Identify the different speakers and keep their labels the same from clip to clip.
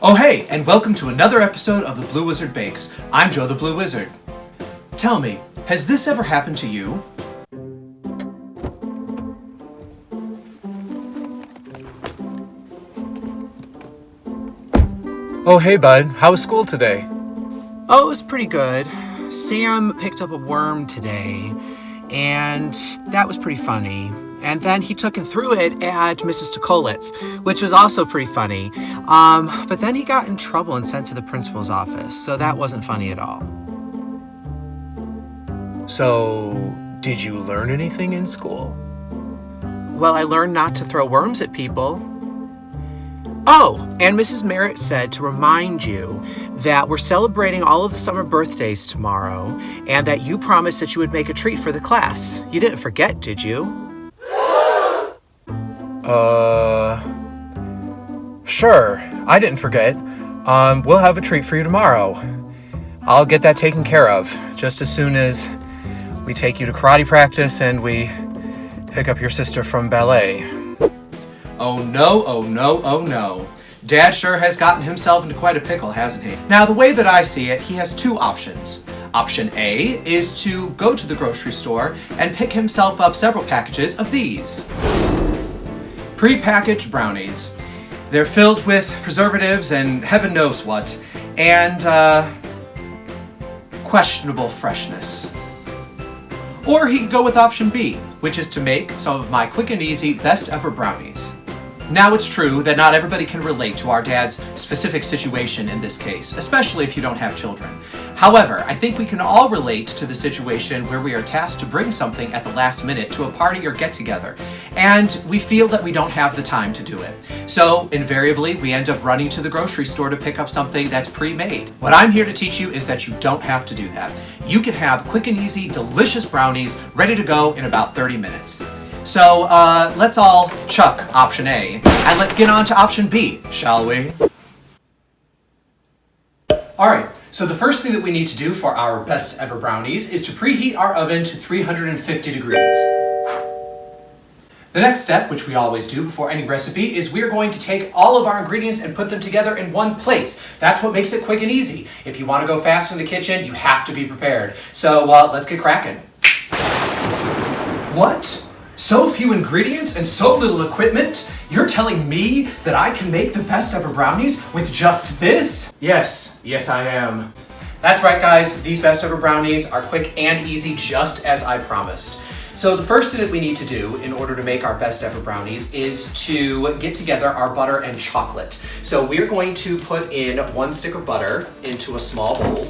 Speaker 1: Oh hey, and welcome to another episode of The Blue Wizard Bakes. I'm Joe the Blue Wizard. Tell me, has this ever happened to you?
Speaker 2: Oh hey bud, how was school today?
Speaker 3: Oh, it was pretty good. Sam picked up a worm today, and that was pretty funny. And then he took and threw it at Mrs. Tocola's, which was also pretty funny. But then he got in trouble and sent to the principal's office, so that wasn't funny at all.
Speaker 2: So, did you learn anything in school?
Speaker 3: Well, I learned not to throw worms at people. Oh, and Mrs. Merritt said to remind you that we're celebrating all of the summer birthdays tomorrow, and that you promised that you would make a treat for the class. You didn't forget, did you?
Speaker 2: Sure, I didn't forget. We'll have a treat for you tomorrow. I'll get that taken care of, just as soon as we take you to karate practice and we pick up your sister from ballet.
Speaker 1: Oh no, oh no, oh no. Dad sure has gotten himself into quite a pickle, hasn't he? Now, the way that I see it, he has two options. Option A is to go to the grocery store and pick himself up several packages of these. Pre-packaged brownies. They're filled with preservatives and heaven knows what, and questionable freshness. Or he could go with option B, which is to make some of my quick and easy best ever brownies. Now, it's true that not everybody can relate to our dad's specific situation in this case, especially if you don't have children. However, I think we can all relate to the situation where we are tasked to bring something at the last minute to a party or get-together, and we feel that we don't have the time to do it. So, invariably, we end up running to the grocery store to pick up something that's pre-made. What I'm here to teach you is that you don't have to do that. You can have quick and easy, delicious brownies ready to go in about 30 minutes. So, let's all chuck option A, and let's get on to option B, shall we? Alright, so the first thing that we need to do for our best ever brownies is to preheat our oven to 350 degrees. The next step, which we always do before any recipe, is we're going to take all of our ingredients and put them together in one place. That's what makes it quick and easy. If you want to go fast in the kitchen, you have to be prepared. So, let's get cracking. What? So few ingredients and so little equipment? You're telling me that I can make the best ever brownies with just this? Yes I am. That's right guys, these best ever brownies are quick and easy just as I promised. So the first thing that we need to do in order to make our best ever brownies is to get together our butter and chocolate. So we're going to put in 1 stick of butter into a small bowl.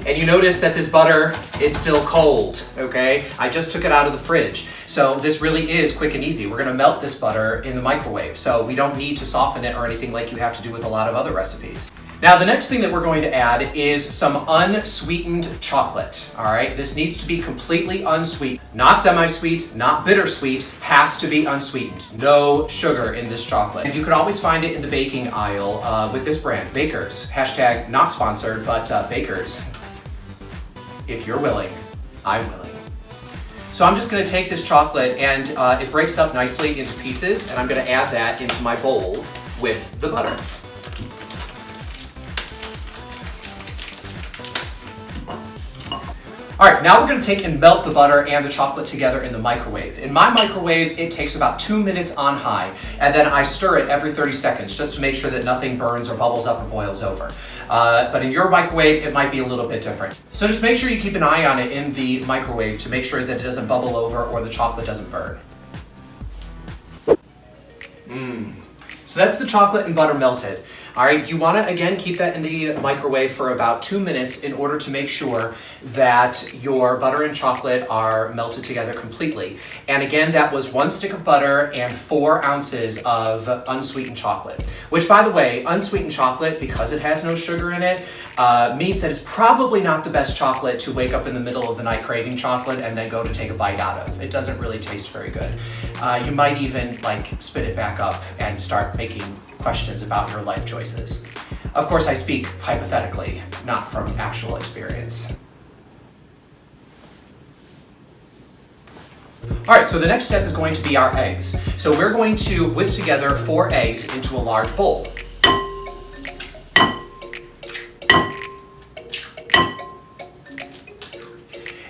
Speaker 1: And you notice that this butter is still cold, okay? I just took it out of the fridge. So this really is quick and easy. We're gonna melt this butter in the microwave, so we don't need to soften it or anything like you have to do with a lot of other recipes. Now, the next thing that we're going to add is some unsweetened chocolate, all right? This needs to be completely unsweet, not semi-sweet, not bittersweet, has to be unsweetened. No sugar in this chocolate. And you can always find it in the baking aisle with this brand, Bakers. Hashtag not sponsored, but Bakers. If you're willing, I'm willing. So I'm just gonna take this chocolate and it breaks up nicely into pieces, and I'm gonna add that into my bowl with the butter. All right, now we're gonna take and melt the butter and the chocolate together in the microwave. In my microwave, it takes about 2 minutes on high, and then I stir it every 30 seconds just to make sure that nothing burns or bubbles up or boils over. But in your microwave, it might be a little bit different. So just make sure you keep an eye on it in the microwave to make sure that it doesn't bubble over or the chocolate doesn't burn. So that's the chocolate and butter melted. All right, you wanna, again, keep that in the microwave for about 2 minutes in order to make sure that your butter and chocolate are melted together completely. And again, that was 1 stick of butter and 4 ounces of unsweetened chocolate. Which, by the way, unsweetened chocolate, because it has no sugar in it, means that it's probably not the best chocolate to wake up in the middle of the night craving chocolate and then go to take a bite out of. It doesn't really taste very good. You might even, spit it back up and start making questions about your life choices. Of course, I speak hypothetically, not from actual experience. All right, so the next step is going to be our eggs. So we're going to whisk together 4 eggs into a large bowl.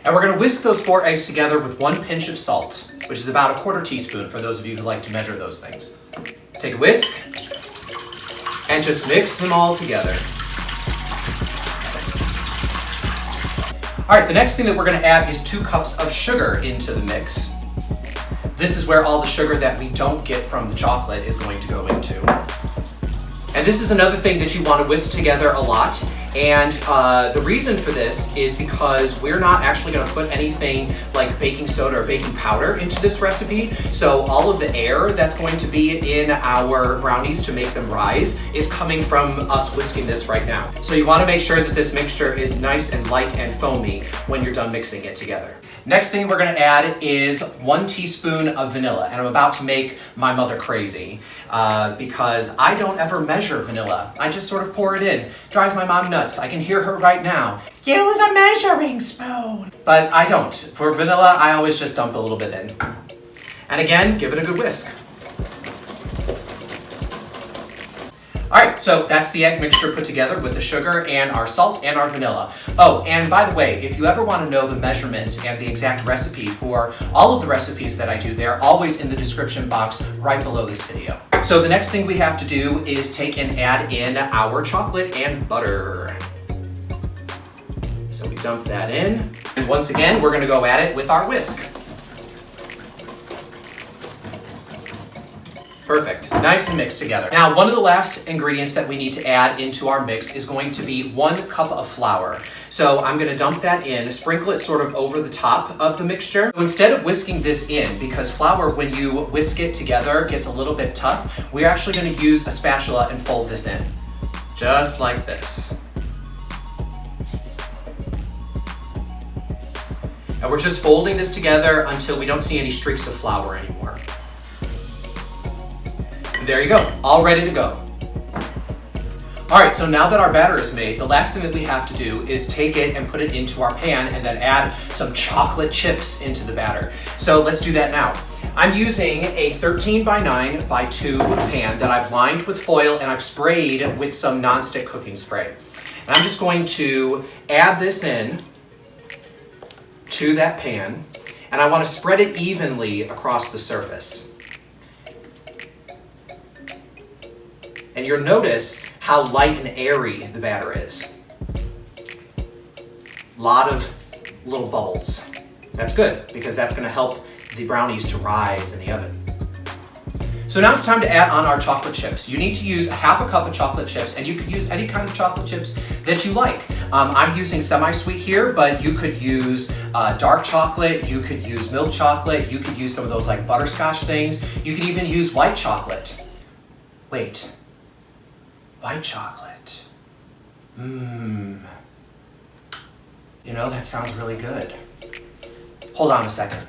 Speaker 1: And we're gonna whisk those 4 eggs together with 1 pinch of salt, which is about 1/4 teaspoon for those of you who like to measure those things. Take a whisk and just mix them all together. All right, the next thing that we're gonna add is 2 cups of sugar into the mix. This is where all the sugar that we don't get from the chocolate is going to go into. And this is another thing that you want to whisk together a lot. And the reason for this is because we're not actually going to put anything like baking soda or baking powder into this recipe. So all of the air that's going to be in our brownies to make them rise is coming from us whisking this right now. So you want to make sure that this mixture is nice and light and foamy when you're done mixing it together. Next thing we're gonna add is 1 teaspoon of vanilla, and I'm about to make my mother crazy because I don't ever measure vanilla. I just sort of pour it in. Drives my mom nuts. I can hear her right now. Use a measuring spoon. But I don't. For vanilla, I always just dump a little bit in. And again, give it a good whisk. All right, so that's the egg mixture put together with the sugar and our salt and our vanilla. Oh, and by the way, if you ever want to know the measurements and the exact recipe for all of the recipes that I do, they're always in the description box right below this video. So the next thing we have to do is take and add in our chocolate and butter. So we dump that in. And once again, we're gonna go at it with our whisk. Perfect, nice and mixed together. Now, one of the last ingredients that we need to add into our mix is going to be 1 cup of flour. So I'm gonna dump that in, sprinkle it sort of over the top of the mixture. So instead of whisking this in, because flour, when you whisk it together, gets a little bit tough, we're actually gonna use a spatula and fold this in, just like this. And we're just folding this together until we don't see any streaks of flour anymore. There you go, all ready to go. All right, so now that our batter is made, the last thing that we have to do is take it and put it into our pan and then add some chocolate chips into the batter. So let's do that now. I'm using a 13 by 9 by 2 pan that I've lined with foil and I've sprayed with some nonstick cooking spray. And I'm just going to add this in to that pan, and I want to spread it evenly across the surface. And you'll notice how light and airy the batter is. Lot of little bubbles. That's good, because that's gonna help the brownies to rise in the oven. So now it's time to add on our chocolate chips. You need to use 1/2 cup of chocolate chips, and you could use any kind of chocolate chips that you like. I'm using semi-sweet here, but you could use dark chocolate, you could use milk chocolate, you could use some of those like butterscotch things. You could even use white chocolate. Wait. White chocolate. You know, that sounds really good. Hold on a second.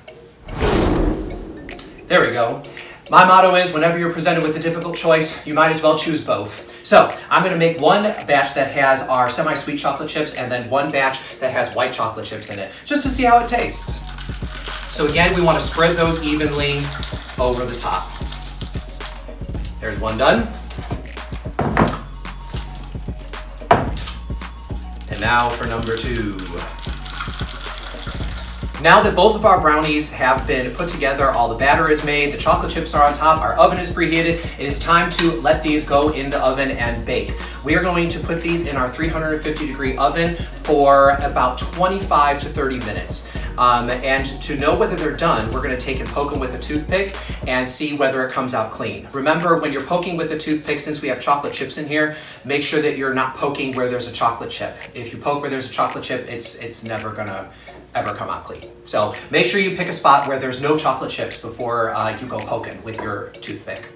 Speaker 1: There we go. My motto is, whenever you're presented with a difficult choice, you might as well choose both. So, I'm gonna make 1 batch that has our semi-sweet chocolate chips and then 1 batch that has white chocolate chips in it, just to see how it tastes. So again, we wanna spread those evenly over the top. There's 1 done. And now for number 2. Now that both of our brownies have been put together, all the batter is made, the chocolate chips are on top, our oven is preheated, it is time to let these go in the oven and bake. We are going to put these in our 350-degree oven for about 25 to 30 minutes. And to know whether they're done, we're gonna take and poke them with a toothpick and see whether it comes out clean. Remember, when you're poking with a toothpick, since we have chocolate chips in here, make sure that you're not poking where there's a chocolate chip. If you poke where there's a chocolate chip, it's never gonna ever come out clean. So make sure you pick a spot where there's no chocolate chips before you go poking with your toothpick.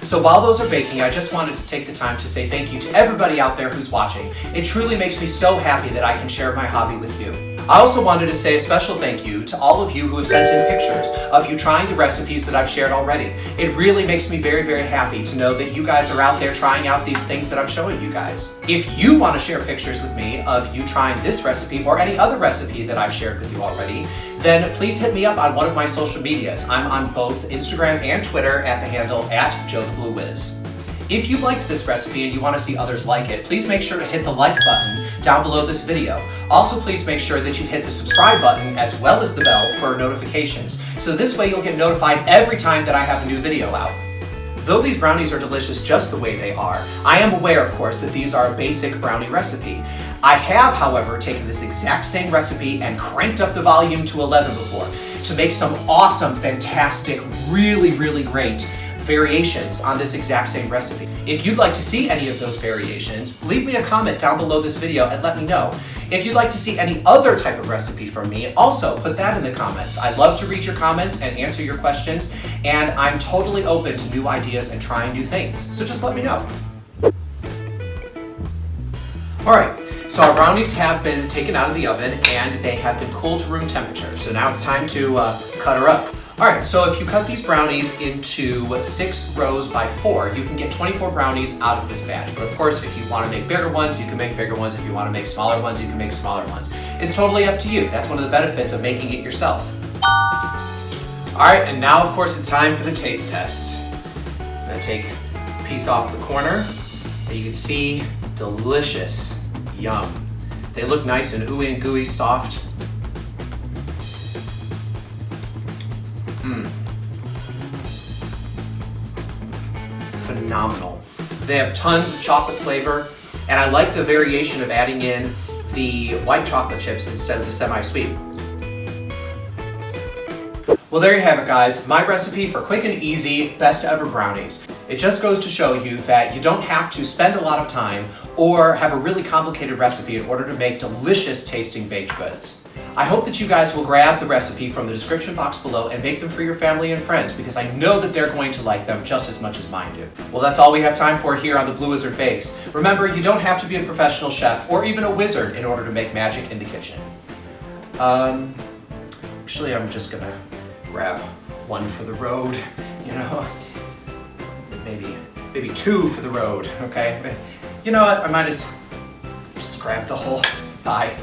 Speaker 1: So while those are baking, I just wanted to take the time to say thank you to everybody out there who's watching. It truly makes me so happy that I can share my hobby with you. I also wanted to say a special thank you to all of you who have sent in pictures of you trying the recipes that I've shared already. It really makes me very, very happy to know that you guys are out there trying out these things that I'm showing you guys. If you want to share pictures with me of you trying this recipe or any other recipe that I've shared with you already, then please hit me up on one of my social medias. I'm on both Instagram and Twitter at the handle @JoeTheBlueWhiz. If you liked this recipe and you want to see others like it, please make sure to hit the like button down below this video. Also, please make sure that you hit the subscribe button as well as the bell for notifications. So this way you'll get notified every time that I have a new video out. Though these brownies are delicious just the way they are, I am aware, of course, that these are a basic brownie recipe. I have, however, taken this exact same recipe and cranked up the volume to 11 before to make some awesome, fantastic, really, really great variations on this exact same recipe. If you'd like to see any of those variations, leave me a comment down below this video and let me know. If you'd like to see any other type of recipe from me, also put that in the comments. I love to read your comments and answer your questions, and I'm totally open to new ideas and trying new things, so just let me know. Alright, so our brownies have been taken out of the oven and they have been cooled to room temperature, so now it's time to cut her up. Alright, so if you cut these brownies into 6 rows by 4, you can get 24 brownies out of this batch. But of course, if you want to make bigger ones, you can make bigger ones. If you want to make smaller ones, you can make smaller ones. It's totally up to you. That's one of the benefits of making it yourself. Alright, and now of course it's time for the taste test. I'm going to take a piece off the corner, and you can see delicious. Yum. They look nice and ooey and gooey, soft. Phenomenal. They have tons of chocolate flavor, and I like the variation of adding in the white chocolate chips instead of the semi-sweet. Well, there you have it, guys. My recipe for quick and easy best ever brownies. It just goes to show you that you don't have to spend a lot of time or have a really complicated recipe in order to make delicious tasting baked goods. I hope that you guys will grab the recipe from the description box below and make them for your family and friends, because I know that they're going to like them just as much as mine do. Well, that's all we have time for here on the Blue Wizard Bakes. Remember, you don't have to be a professional chef or even a wizard in order to make magic in the kitchen. Actually, I'm just gonna grab one for the road, you know. Maybe 2 for the road, okay? You know what, I might just grab the whole pie.